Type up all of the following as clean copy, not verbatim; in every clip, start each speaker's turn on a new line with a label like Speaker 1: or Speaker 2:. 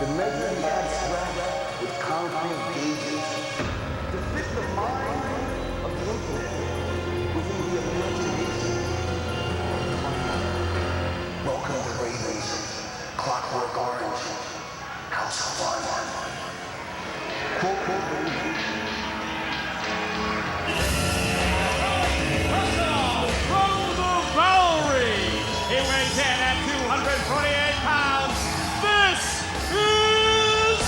Speaker 1: To measure the abstract with concrete gauges. To fit the mind of the intellect within the imagination. Welcome to Ravens, Clockwork Orange, House of Fun.
Speaker 2: He weighs in at 248 pounds. This is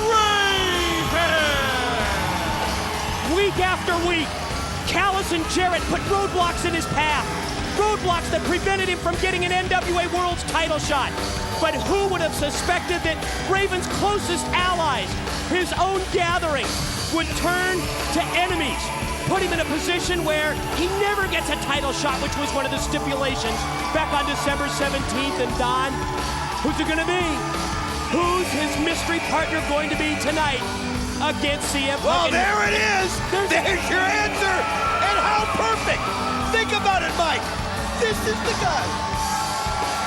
Speaker 2: Raven!
Speaker 3: Week after week, Callis and Jarrett put roadblocks in his path. Roadblocks that prevented him from getting an NWA World's title shot. But who would have suspected that Raven's closest allies, his own gathering, would turn to enemies? Put him in a position where he never gets a title shot, which was one of the stipulations back on December 17th. And Don, who's it gonna be? Who's his mystery partner going to be tonight against CM Punk?
Speaker 4: Well, there it is. There's your answer. And how perfect. Think about it, Mike. This is the guy.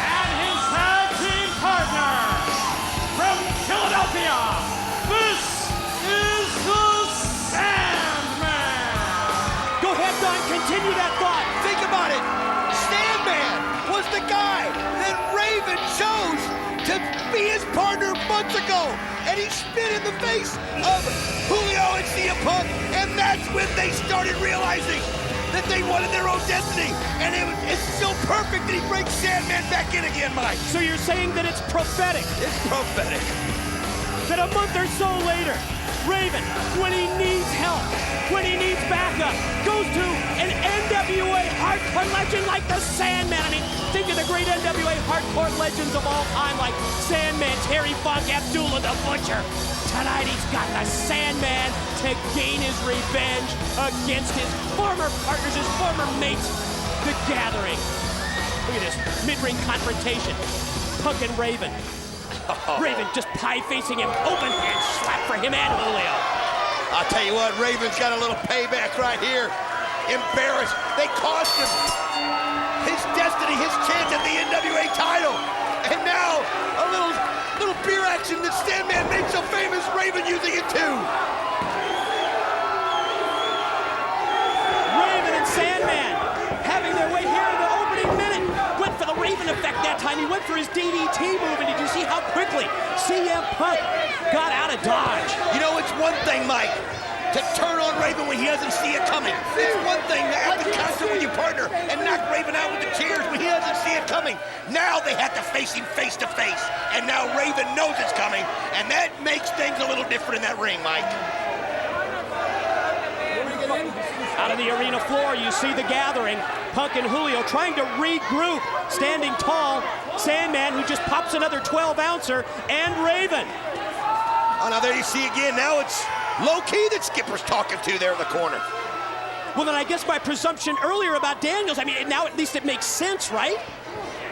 Speaker 2: And his tag team partner from Philadelphia, this is the Sandman.
Speaker 3: Go ahead, Don, continue that thought.
Speaker 4: Think about it. Sandman was the guy that Raven chose to be his partner months ago. And he spit in the face of Julio and CM Punk. And that's when they started realizing that they wanted their own destiny. And it's so perfect that he brings Sandman back in again, Mike.
Speaker 3: So you're saying that it's prophetic?
Speaker 4: It's prophetic.
Speaker 3: That a month or so later, Raven, when he needs help, when he needs backup, goes to an NWA hardcore legend like the Sandman. I mean, think of the great NWA hardcore legends of all time like Sandman, Terry Funk, Abdullah the Butcher. Tonight he's got the Sandman to gain his revenge against his former partners, his former mates, the Gathering. Look at this mid-ring confrontation. Punk and Raven. Raven just pie-facing him, open hand slap for him and Julio.
Speaker 4: I'll tell you what, Raven's got a little payback right here. Embarrassed. They cost him his destiny, his chance at the NWA title. And now, a little beer action that Sandman made so famous, Raven using it too.
Speaker 3: Raven and Sandman having their way here in the opening minute. Went for the Raven effect that time. He went for his DDT move, and did you see how quickly CM Punk got out of dodge?
Speaker 4: You know, it's one thing, Mike, to turn on Raven when he doesn't see it coming. It's one thing to act in concert with your partner and knock Raven out with the chairs when he doesn't see it coming. Now they have to face him face to face, and now Raven knows it's coming, and that makes things a little different in that ring, Mike.
Speaker 3: Out of the arena floor, you see the Gathering. Punk and Julio trying to regroup. Standing tall, Sandman, who just pops another 12-ouncer, and Raven.
Speaker 4: Oh, now there you see again. Now it's low-key that Skipper's talking to there in the corner.
Speaker 3: Well, then I guess my presumption earlier about Daniels, I mean, now at least it makes sense, right?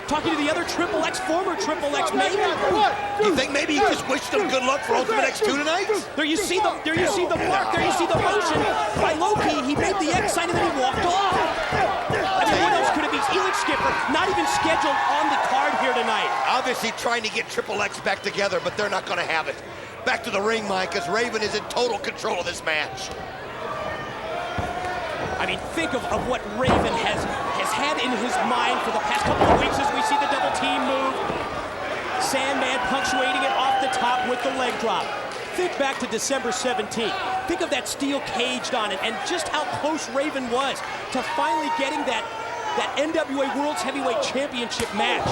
Speaker 3: Talking to the other Triple X, former Triple X, maybe.
Speaker 4: You think maybe he just wished them good luck for Ultimate X2 tonight?
Speaker 3: There you see the mark, there you see the motion. By Loki, he made the X sign and then he walked off. I mean, what else could it be? Elix Skipper, not even scheduled on the card here tonight.
Speaker 4: Obviously trying to get Triple X back together, but they're not going to have it. Back to the ring, Mike, as Raven is in total control of this match.
Speaker 3: I mean, think of what Raven has had in his mind for the past couple of weeks as we see the double team move. Sandman punctuating it off the top with the leg drop. Think back to December 17th. Think of that steel cage on it and just how close Raven was to finally getting that NWA World's Heavyweight Championship match.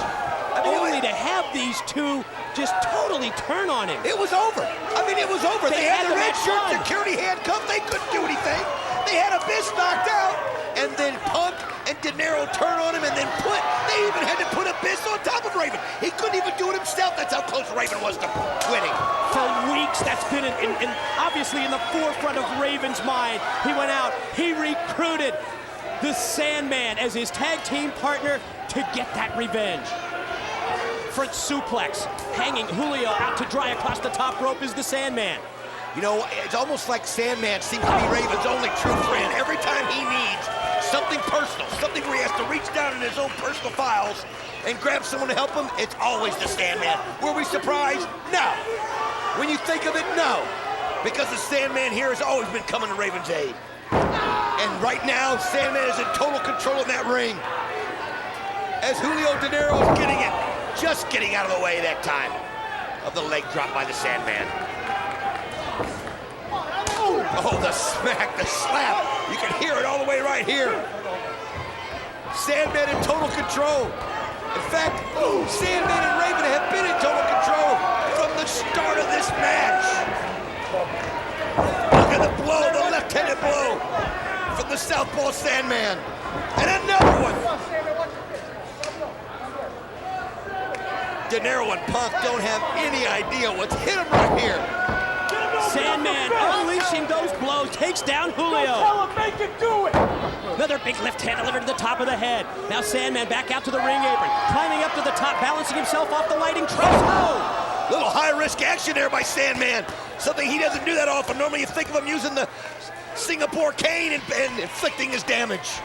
Speaker 3: Only to have these two just totally turn on him.
Speaker 4: It was over. I mean, it was over. They had the red shirt security handcuffed. They couldn't do anything. They had Abyss knocked out. And then Punk and Dinero turn on him and then they even had to put Abyss on top of Raven. He couldn't even do it himself. That's how close Raven was to winning.
Speaker 3: For weeks, that's been obviously in the forefront of Raven's mind. He went out, he recruited the Sandman as his tag team partner to get that revenge. Front suplex, hanging Julio out to dry across the top rope is the Sandman.
Speaker 4: You know, it's almost like Sandman seems to be Raven's only true friend. Every time he needs something personal, something where he has to reach down in his own personal files and grab someone to help him, it's always the Sandman. Were we surprised? No. When you think of it, no. Because the Sandman here has always been coming to Raven's aid. And right now, Sandman is in total control in that ring. As Julio Dinero is getting it, just getting out of the way that time of the leg drop by the Sandman. Oh, the smack, the slap. You can hear it all the way right here. Sandman in total control. In fact, Sandman and Raven have been in total control from the start of this match. Look at the blow, the left-handed blow from the southpaw Sandman. And another one. Dinero and Punk don't have any idea what's hit him right here.
Speaker 3: Sandman unleashing those blows, takes down Julio.
Speaker 2: Tell him, make it do it.
Speaker 3: Another big left hand delivered to the top of the head. Now Sandman back out to the ring apron, climbing up to the top, balancing himself off the lighting truss. Oh!
Speaker 4: Little high-risk action there by Sandman. Something he doesn't do that often. Normally you think of him using the Singapore cane and inflicting his damage.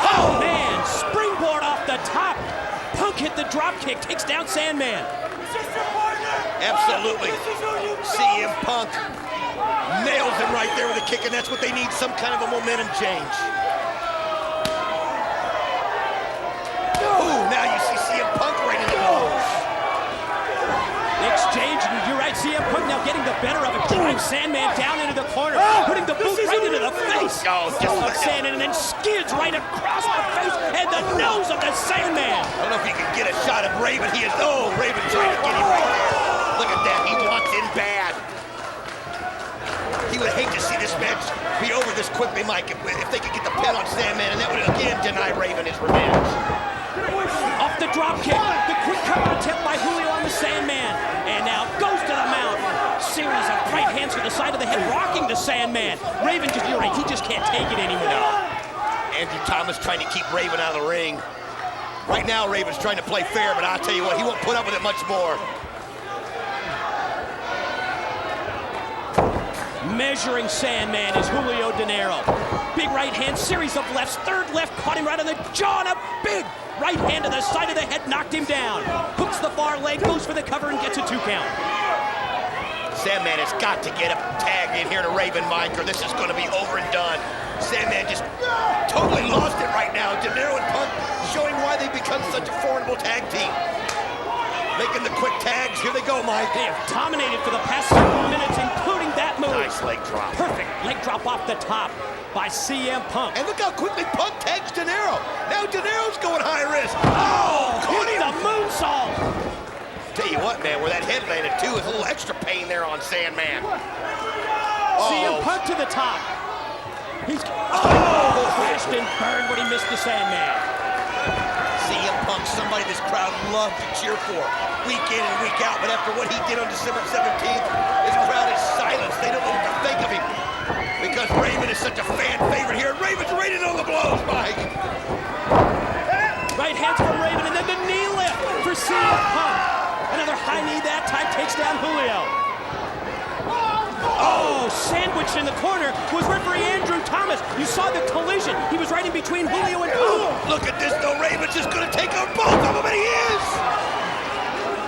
Speaker 3: Oh, man, springboard off the top. Punk hit the drop kick, takes down Sandman.
Speaker 4: Absolutely. CM Punk nails him right there with a kick, and that's what they need, some kind of a momentum change. Ooh, now you see CM Punk right in the nose.
Speaker 3: Exchange, and you're right, CM Punk now getting the better of it, drives Sandman down into the corner, putting the boot right into the face of Sandman, and then skids right across the face and the nose of the Sandman.
Speaker 4: I don't know if you can get a shot of Raven. He is, Raven trying to get him right there. Look at that, he wants in bad. He would hate to see this match be over this quickly, Mike, if they could get the pin on Sandman, and that would again deny Raven his revenge.
Speaker 3: Off the drop kick, the quick cover attempt by Julio on the Sandman, and now goes to the mount. Series of right hands to the side of the head, rocking the Sandman. Raven just, you're right, he just can't take it anymore.
Speaker 4: No. Andrew Thomas trying to keep Raven out of the ring. Right now, Raven's trying to play fair, but I'll tell you what, he won't put up with it much more.
Speaker 3: Measuring Sandman is Julio Dinero. Big right hand, series of lefts, third left, caught him right on the jaw, and a big right hand to the side of the head, knocked him down. Hooks the far leg, goes for the cover, and gets a 2 count.
Speaker 4: Sandman has got to get a tag in here to Raven, Mike, or this is going to be over and done. Sandman just totally lost it right now. Dinero and Punk showing why they've become such a formidable tag team. Making the quick tags. Here they go, Mike.
Speaker 3: They have dominated for the past several minutes, including that move.
Speaker 4: Nice leg drop.
Speaker 3: Perfect leg drop off the top by CM Punk.
Speaker 4: And look how quickly Punk tags Dinero. Now Dinero's going high risk. Oh,
Speaker 3: hit the moonsault.
Speaker 4: Tell you what, man, where that head landed too is a little extra pain there on Sandman.
Speaker 3: CM Punk to the top. He's crashed and burned when he missed the Sandman.
Speaker 4: CM Punk, somebody this crowd loved to cheer for week in and week out, but after what he did on December 17th, this crowd is silenced. They don't know what to think of him because Raven is such a fan favorite here. Raven's rated on the blows, Mike.
Speaker 3: Right hands from Raven, and then the knee lift for CM Punk. Another high knee that time takes down Julio. Oh, sandwiched in the corner was referee Andrew Thomas. You saw the collision. He was right in between Julio and Punk.
Speaker 4: Look at this, though. Raven's just going to take out both of them, and he is.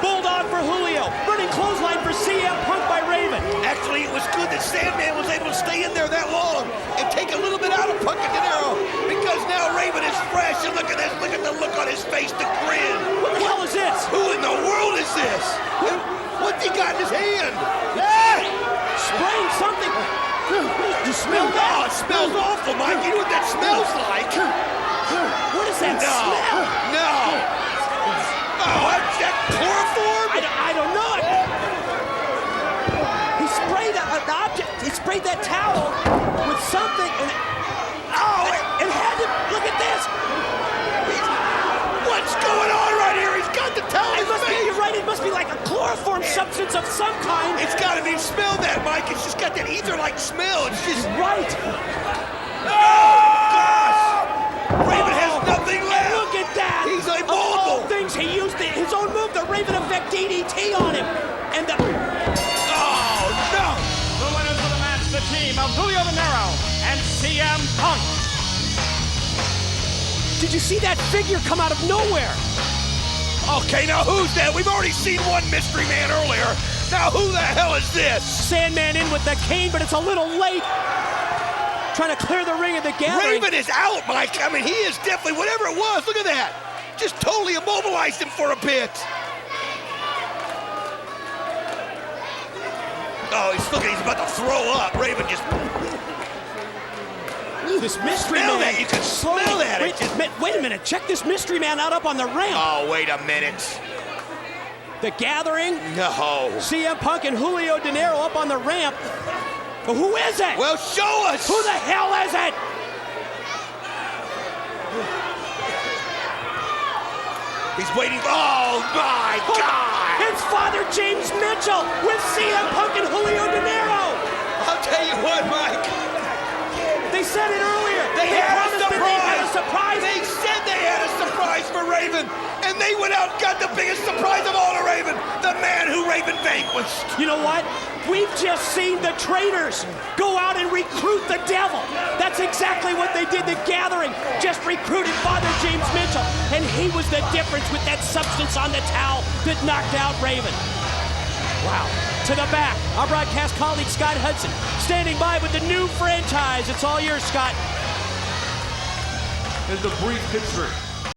Speaker 3: Bulldog for Julio. Running clothesline for CM Punk by Raven.
Speaker 4: Actually, it was good that Sandman was able to stay in there that long and take a little bit out of Punk and Dinero because now Raven is fresh. And look at this. Look at the look on his face, the grin.
Speaker 3: What the hell is this?
Speaker 4: Who in the world is this? What's he got in his hand?
Speaker 3: Spraying something. You smell that?
Speaker 4: Oh, it smells awful, Mike. You know what that smells like?
Speaker 3: What is that smell?
Speaker 4: No. Oh, that chloroform?
Speaker 3: I don't know. He sprayed an object. He sprayed that towel with something, and it had to. Look at this.
Speaker 4: What's going on right here? He's got the towel in his face.
Speaker 3: You're right. It must be like a chloroform substance of some kind.
Speaker 4: It's got to be. Smell that, Mike. It's just got that ether-like smell. It's just
Speaker 3: right.
Speaker 4: Raven has nothing left.
Speaker 3: Look at that.
Speaker 4: He's
Speaker 3: Of
Speaker 4: invulnerable.
Speaker 3: all things, he used his own move, the Raven Effect DDT on him. And the...
Speaker 4: Oh, no.
Speaker 2: The winners of the match, the team of Julio Dinero and
Speaker 3: CM Punk. Did you see that figure come out of nowhere?
Speaker 4: Okay, now who's that? We've already seen one mystery man earlier. Now who the hell is this?
Speaker 3: Sandman in with the cane, but it's a little late. Trying to clear the ring of the gathering.
Speaker 4: Raven is out, Mike. I mean, he is definitely, whatever it was, look at that. Just totally immobilized him for a bit. Oh, he's about to throw up. Raven just...
Speaker 3: This mystery
Speaker 4: Smell
Speaker 3: man.
Speaker 4: that. You can smell that.
Speaker 3: Wait a minute. Check this mystery man out up on the ramp.
Speaker 4: Oh, wait a minute.
Speaker 3: The gathering.
Speaker 4: No.
Speaker 3: CM Punk and Julio Dinero up on the ramp. But who is it?
Speaker 4: Well, show us.
Speaker 3: Who the hell is it?
Speaker 4: He's waiting. Oh, my God.
Speaker 3: It's Father James Mitchell with CM Punk and Julio Dinero.
Speaker 4: I'll tell you what, Mike.
Speaker 3: They said it earlier.
Speaker 4: They had a
Speaker 3: promised that they had a surprise.
Speaker 4: They said they had a surprise for Raven, and they went out and got the biggest surprise of all to Raven, the man who Raven vanquished.
Speaker 3: You know what? We've just seen the traitors go out and recruit the devil. That's exactly what they did. The gathering just recruited Father James Mitchell, and he was the difference with that substance on the towel that knocked out Raven. Wow. To the back, our broadcast colleague Scott Hudson standing by with the new franchise. It's all yours, Scott.
Speaker 5: In the brief history